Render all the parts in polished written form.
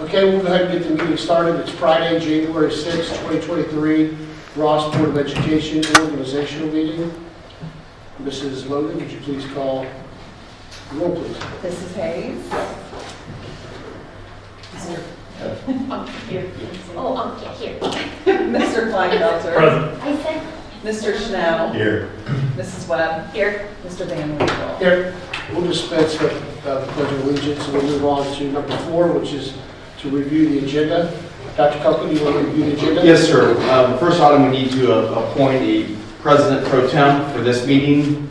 Okay, we'll go ahead and get the meeting started. It's Friday, January 6, 2023, Ross Board of Education Organizational Meeting. Mrs. Logan, would you please call the roll, please? Mrs. Hayes. Here. Oh, here. Mr. Kleinfelter. Present. I said Mr. Schnell. Here. Mrs. Webb. here. Mr. Van Winkle. Here, we'll dispense with the Pledge of Allegiance, and we'll move on to number 4, which is to review the agenda. Dr. Kunkel, do you want to review the agenda? Yes, sir. The first item, we need to appoint a president pro tem for this meeting.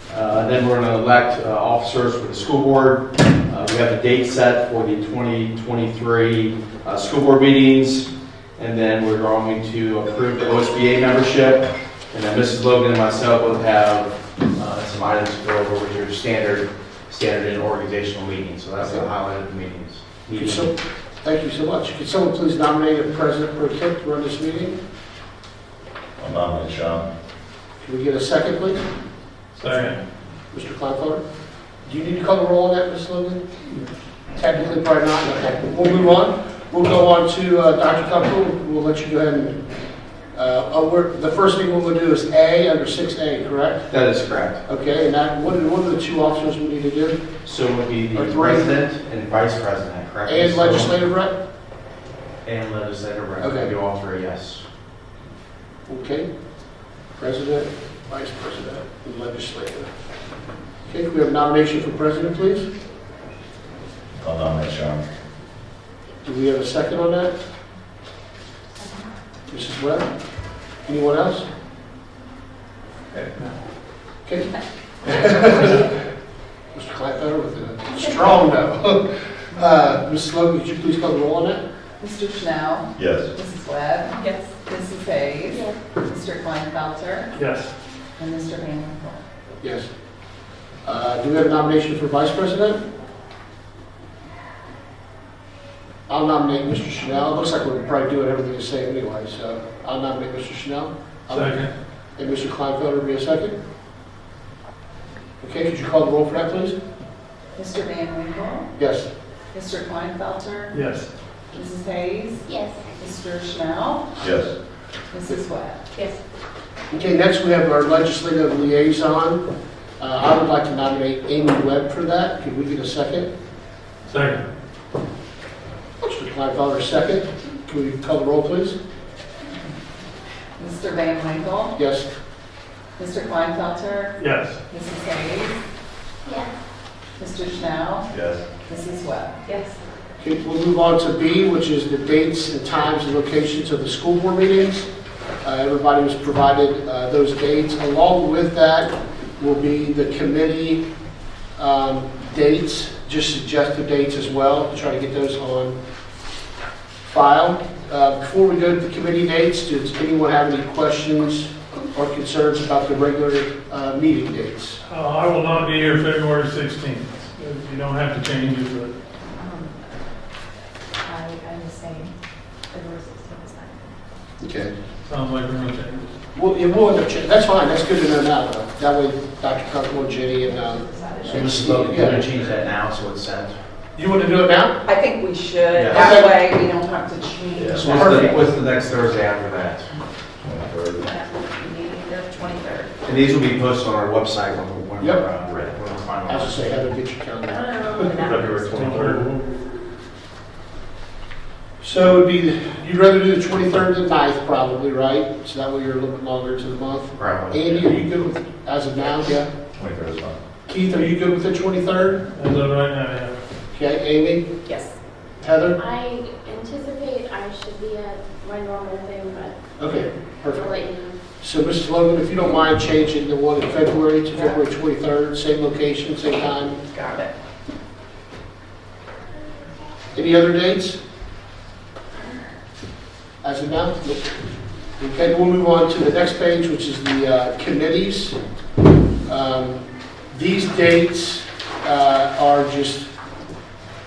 Then we're going to elect officers for the school board. We have a date set for the 2023 school board meetings. And then we're going to approve the OSBA membership. And then Mrs. Logan and myself will have some items to go over, which are standard in organizational meetings. So that's the highlight of the meetings. Thank you so much. Could someone please nominate a president pro tem to run this meeting? I'll nominate Sean. Can we get a second, please? Second. Mr. Kleinfelder? Do you need to call the roll on that, Ms. Logan? Technically, probably not. Okay, we'll move on. We'll go on to Dr. Kunkel. We'll let you go ahead and, the first thing we'll do is A, under 6A, correct? That is correct. Okay, and that, what are the two officers we need to do? So it would be Or the three. president and vice president, correct? And legislative rep? And legislative rep. Okay. We all three, yes. Okay. President, vice president, and legislative. Okay, can we have a nomination for president, please? I'll nominate Sean. Do we have a second on that? Mrs. Webb? Anyone else? Okay. Mr. Kleinfelder with a strong no. Mrs. Logan, could you please call the roll on that? Mr. Schnell. Yes. Mrs. Webb. Yes. Mrs. Hayes. Yes. Mr. Kleinfelter. Yes. And Mr. Van Winkle. Yes. Do we have a nomination for vice president? I'll nominate Mr. Chanel. It looks like we're probably doing everything the same anyway, so I'll nominate Mr. Chanel. Second. And Mr. Kleinfelder will be a second. Okay, could you call the roll for that, please? Mr. Van Winkle. Yes. Mr. Kleinfelter. Yes. Mrs. Hayes. Yes. Mr. Schnell. Yes. Mrs. Webb. Yes. Okay, next we have our legislative liaison. I would like to nominate Amy Webb for that. Could we get a second? Second. Mr. Kleinfelder, second. Can we call the roll, please? Mr. Van Winkle. Yes. Mr. Kleinfelter. Yes. Mrs. Hayes. Yes. Mr. Schnell. Yes. Mrs. Webb. Yes. Okay, we'll move on to B, which is the dates and times and locations of the school board meetings. Everybody was provided those dates. Along with that will be the committee dates, just suggested dates as well, to try to get those on file. Before we go to the committee dates, does anyone have any questions or concerns about the regular meeting dates? I will not be here February 16th. You don't have to change it, but I'm the same. February 16th is fine. Okay. sounds like we're going to change it. Well, it will end up changing. That's fine. That's good to know now, though. That way, Dr. Kunkel and Jenny and So Mrs. Logan, can you change that now so it's sent? you want to do it now? I think we should. Yeah. That way we don't have to change. Yeah. So Perfect. what's the next Thursday after that? 23rd. Meeting the 23rd. And these will be posted on our website when Yep. we're ready. When we're As I finalized. say, Heather, get your calendar. February 23rd. So it'd be, you'd rather do the 23rd than 9th probably, right? So that way you're a little bit longer to the month. Probably. Andy, are you good with, as of now, yeah? 23rd is fine. Keith, are you good with the 23rd? As of right now, yeah. Okay, Amy? Yes. Heather? I anticipate I should be at my normal thing, but Okay, I'll perfect. let you know. So Mrs. Logan, if you don't mind changing the one in February to February 23rd, same location, same time. Got it. Any other dates? As of now? Nope. Okay, we'll move on to the next page, which is the committees. These dates are just,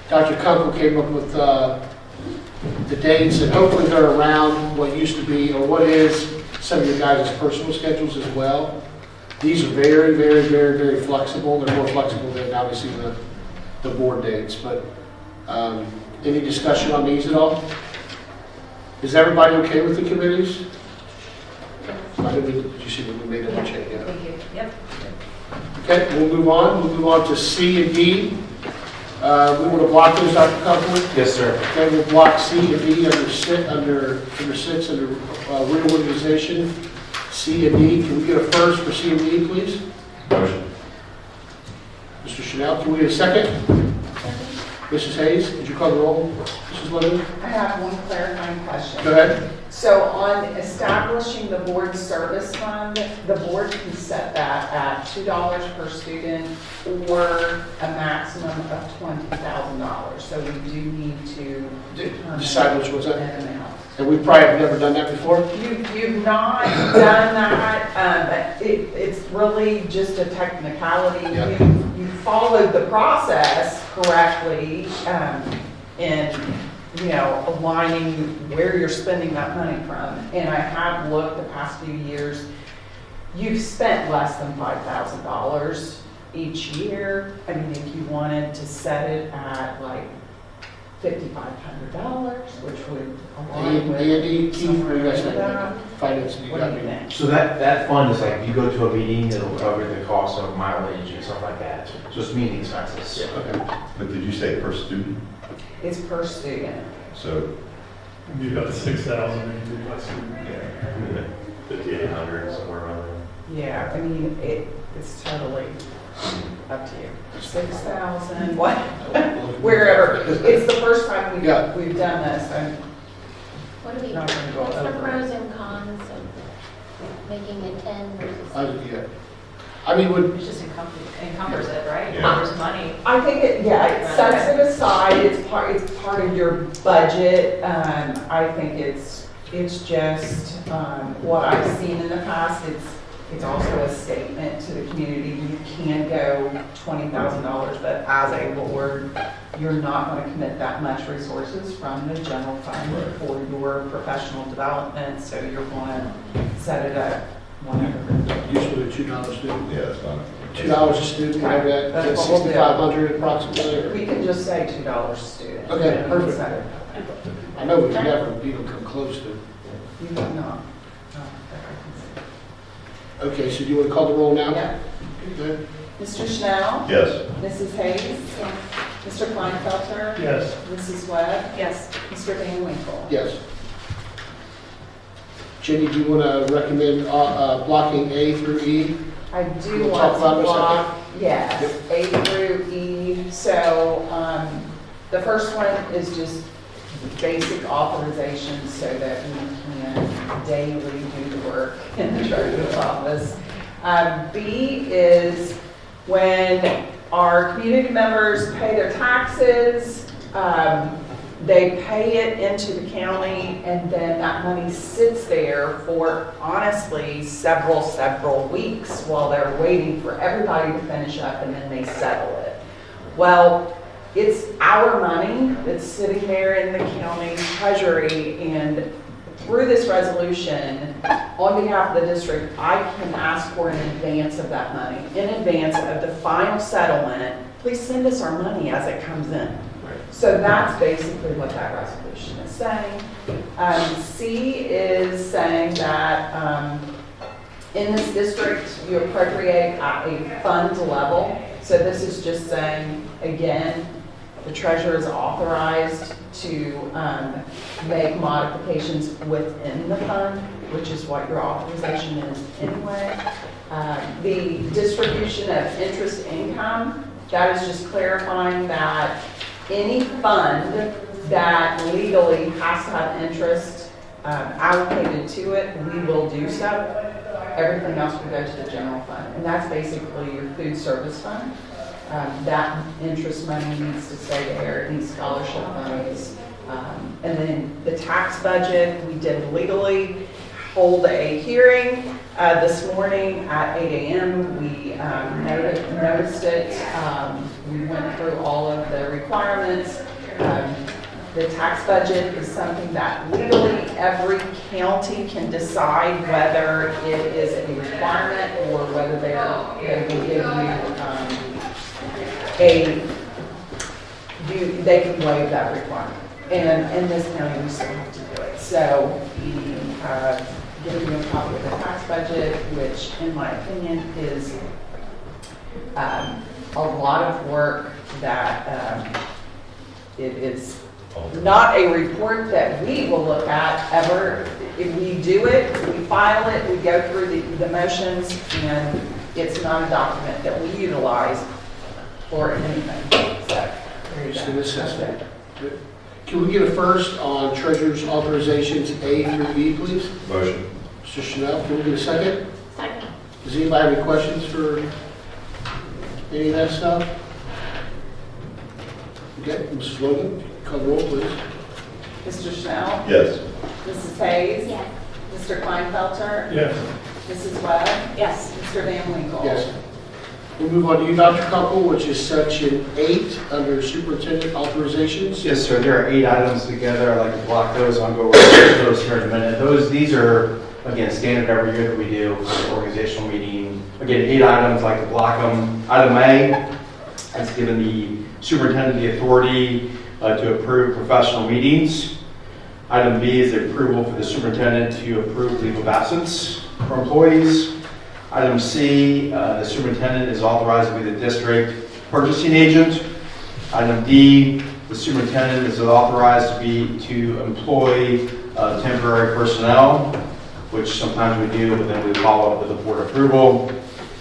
Dr. Kunkel came up with the dates, and hopefully they're around what used to be, or what is, some of your guys' personal schedules as well. These are very, very, very, very flexible. They're more flexible than obviously the board dates, but Any discussion on these at all? Is everybody okay with the committees? Did you see what we made a change? Yeah. Thank you. Yep. Okay, we'll move on. We'll move on to C and D. We want to block those, Dr. Copeland? Yes, sir. Okay, we'll block C and D under six, under reorganization. C and D. Can we get a first for C and D, please? Motion. Mr. Chanel, can we get a second? Mrs. Hayes, could you call the roll? Mrs. Lennon? I have one clarifying question. Go ahead. So on establishing the board service fund, the board can set that at $2 per student or a maximum of $20,000. So we do need to determine Decide which one's that. an amount. And we probably have never done that before? You've not done that, but it's really just a technicality. Yeah. You followed the process correctly in, aligning where you're spending that money from. And I have looked the past few years, you've spent less than $5,000 each year. I mean, if you wanted to set it at like $5,500, which would align with Andy, Keith, what do you guys somewhere like think? that. Finance, What do you think? So that fund is like, you go to a meeting, it'll cover the cost of mileage and stuff like that, just meeting expenses. Okay. But did you say per student? It's per student. So, It'd be about 6,000 maybe by student. yeah, 5,800, somewhere around there. Yeah, I mean, it's totally up to you. 6,000, what, wherever. It's the first time Yeah. we've done this, and What do we, Not gonna go what's the over. pros and cons of making it 10 versus? Yeah. I mean, would, It just encumbers it, right? Yeah. Encumbers money. I think it sets it aside, it's part of your budget. I think it's just, what I've seen in the past, it's also a statement to the community. You can go $20,000, but as a board, you're not going to commit that much resources from the general fund for your professional development, so you're going to set it at whatever. usually a $2 student. Yeah, it's not. $2 a student, whatever that, That's that's what we'll do. 6,500 approximately. or- We can just say $2 a student. Okay, and perfect. set it. I know we've never even come close to. You have not. Not that I can Okay, so do you want to call the roll now? see. Yeah. Good. Mr. Schnell? Yes. Mrs. Hayes? Yes. Mr. Kleinfelter? Yes. Mrs. Webb? Yes. Mr. Van Winkle? Yes. Jenny, do you want to recommend blocking A through E? I do We'll want talk about to it in a block, yes, A through E. So the first one is just basic authorization so that we can daily do the work in the treasurer's office. B is when our community members pay their taxes, they pay it into the county, and then that money sits there for honestly several weeks while they're waiting for everybody to finish up, and then they settle it. Well, it's our money that's sitting there in the county treasury, and through this resolution, on behalf of the district, I can ask for an advance of that money. In advance of the final settlement, please send us our money as it comes in. So that's basically what that resolution is saying. C is saying that in this district, you appropriate at a fund level. So this is just saying, again, the treasurer is authorized to make modifications within the fund, which is what your authorization is anyway. The distribution of interest income, that is just clarifying that any fund that legally has to have interest allocated to it, we will do so. Everything else will go to the general fund. And that's basically your food service fund. That interest money needs to stay there, any scholarship monies. And then the tax budget, we did legally hold a hearing this morning at 8 a.m. We noticed it. We went through all of the requirements. The tax budget is something that legally every county can decide whether it is a requirement or whether they will give you they can waive that requirement. And in this county, we still have to do it. So we give you a copy of the tax budget, which in my opinion is a lot of work that it is not a report that we will look at ever. If we do it, we file it, we go through the motions, and it's not a document that we utilize for anything. So, there you So go. this That's is- it. Can we get a first on treasurer's authorizations A through E, please? Motion. Mr. Chanel, can we get a second? Second. Does anybody have any questions for any of that stuff? Okay, Mrs. Logan, call the roll, please. Mr. Schnell? Yes. Mrs. Hayes? Yes. Mr. Kleinfelter? Yes. Mrs. Webb? Yes. Mr. Van Winkle? Yes. We'll move on to you, Dr. Kunkel, which is section 8 under superintendent authorizations. Yes, sir, there are 8 items together. I'd like to block those. I'll go over those here in a minute. These are, again, standard every year that we do for the organizational meeting. Again, 8 items, I'd like to block them. Item A, has given the superintendent the authority to approve professional meetings. Item B is the approval for the superintendent to approve leave of absence for employees. Item C, the superintendent is authorized to be the district purchasing agent. Item D, the superintendent is authorized to employ temporary personnel, which sometimes we do, but then we follow up with the board approval.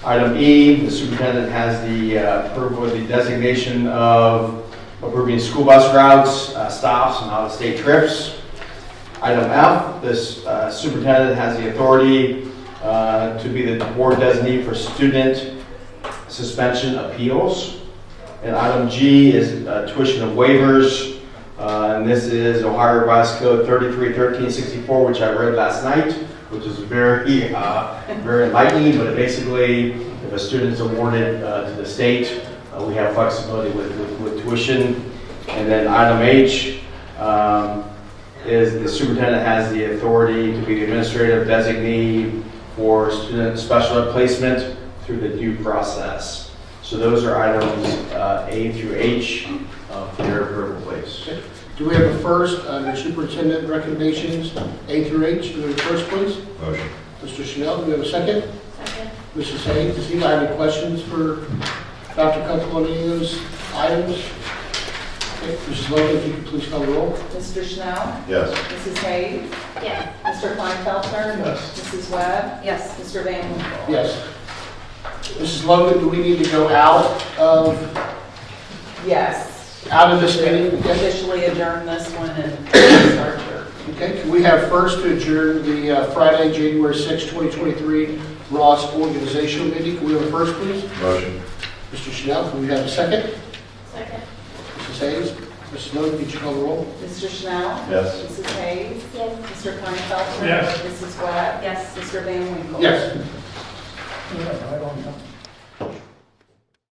Item E, the superintendent has the approval of the designation of approving school bus routes, stops, and out-of-state trips. Item F, this superintendent has the authority to be the board designee for student suspension appeals. And item G is tuition of waivers. And this is Ohio Revised Code 331364, which I read last night, which is very enlightening, but basically, if a student is awarded to the state, we have flexibility with tuition. And then item H is the superintendent has the authority to be the administrative designee for student special ed placement through the due process. So those are items A through H for your approval, please. Do we have a first under superintendent recommendations A through H? Do we have a first, please? Motion. Mr. Chanel, do we have a second? Second. Mrs. Hayes, does anybody have any questions for Dr. Kunkel on any of those items? Okay, Mrs. Logan, if you could please call the roll. Mr. Schnell? Yes. Mrs. Hayes? Yes. Mr. Kleinfelter? Yes. Mrs. Webb? Yes. Mr. Van Winkle? Yes. Mrs. Logan, do we need to go out of Yes. this meeting? Okay. Officially adjourn this one and start your. Okay, can we have first to adjourn the Friday, January 6, 2023 Ross organizational meeting? Can we have a first, please? Motion. Mr. Chanel, can we have a second? Second. Mrs. Hayes? Mrs. Logan, could you call the roll? Mr. Schnell? Yes. Mrs. Hayes? Yes. Mr. Kleinfelter? Yes. Mrs. Webb? Yes. Mr. Van Winkle? Yes. Yeah, I don't know.